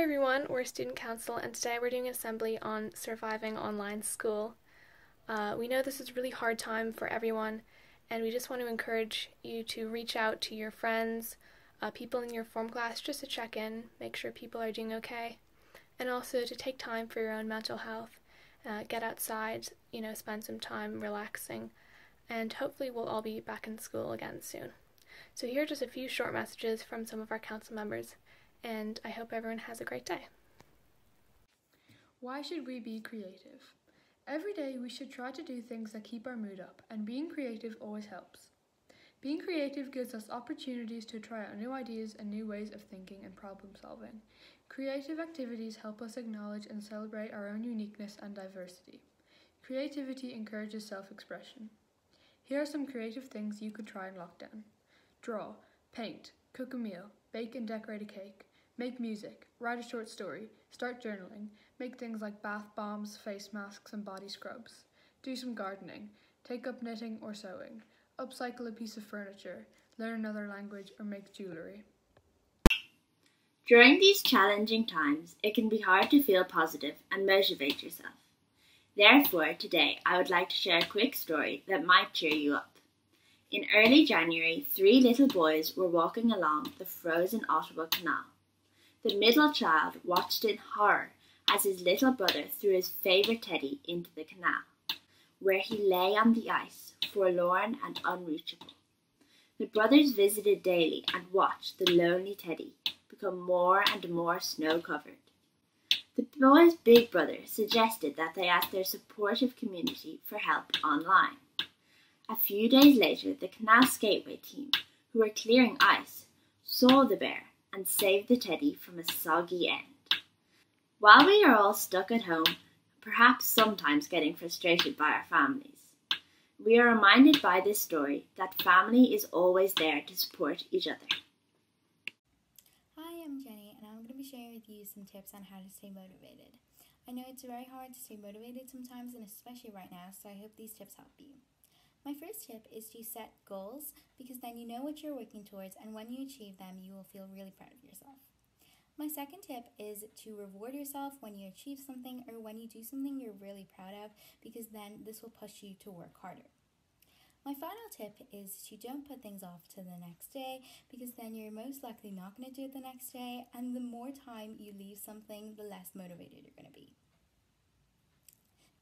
everyone, we're Student Council, and today we're doing an assembly on surviving online school. We know this is a really hard time for everyone, and we just want to encourage you to reach out to your friends, people in your form class, just to check in, make sure people are doing okay, and also to take time for your own mental health, get outside, spend some time relaxing, and hopefully we'll all be back in school again soon. So here are just a few short messages from some of our council members, and I hope everyone has a great day. Why should we be creative? Every day we should try to do things that keep our mood up, and being creative always helps. Being creative gives us opportunities to try out new ideas and new ways of thinking and problem solving. Creative activities help us acknowledge and celebrate our own uniqueness and diversity. Creativity encourages self-expression. Here are some creative things you could try in lockdown. Draw, paint, cook a meal, bake and decorate a cake, make music, write a short story, start journaling, make things like bath bombs, face masks and body scrubs, do some gardening, take up knitting or sewing, upcycle a piece of furniture, learn another language or make jewellery. During these challenging times, it can be hard to feel positive and motivate yourself. Therefore, today I would like to share a quick story that might cheer you up. In early January, 3 little boys were walking along the frozen Ottawa Canal. The middle child watched in horror as his little brother threw his favourite teddy into the canal, where he lay on the ice, forlorn and unreachable. The brothers visited daily and watched the lonely teddy become more and more snow-covered. The boy's big brother suggested that they ask their supportive community for help online. A few days later, the Canal Skateway team, who were clearing ice, saw the bear and saved the teddy from a soggy end. While we are all stuck at home, perhaps sometimes getting frustrated by our families, we are reminded by this story that family is always there to support each other. Hi, I'm Jenny, and I'm going to be sharing with you some tips on how to stay motivated. I know it's very hard to stay motivated sometimes, and especially right now, so I hope these tips help you. My first tip is to set goals, because then you know what you're working towards, and when you achieve them, you will feel really proud of yourself. My second tip is to reward yourself when you achieve something or when you do something you're really proud of, because then this will push you to work harder. My final tip is to don't put things off to the next day, because then you're most likely not going to do it the next day, and the more time you leave something, the less motivated you're going to be.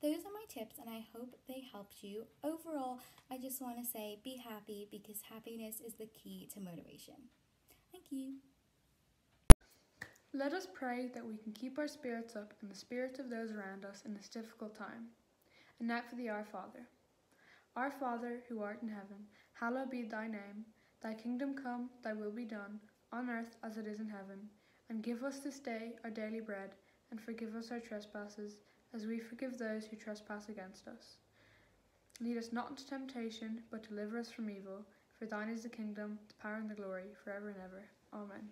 Those are my tips, and I hope they helped you. Overall, I just want to say be happy, because happiness is the key to motivation. Thank you. Let us pray that we can keep our spirits up and the spirits of those around us in this difficult time. And now for the Our Father. Our Father, who art in heaven, hallowed be thy name. Thy kingdom come, thy will be done, on earth as it is in heaven. And give us this day our daily bread, and forgive us our trespasses, as we forgive those who trespass against us. Lead us not into temptation, but deliver us from evil. For thine is the kingdom, the power and the glory, forever and ever. Amen.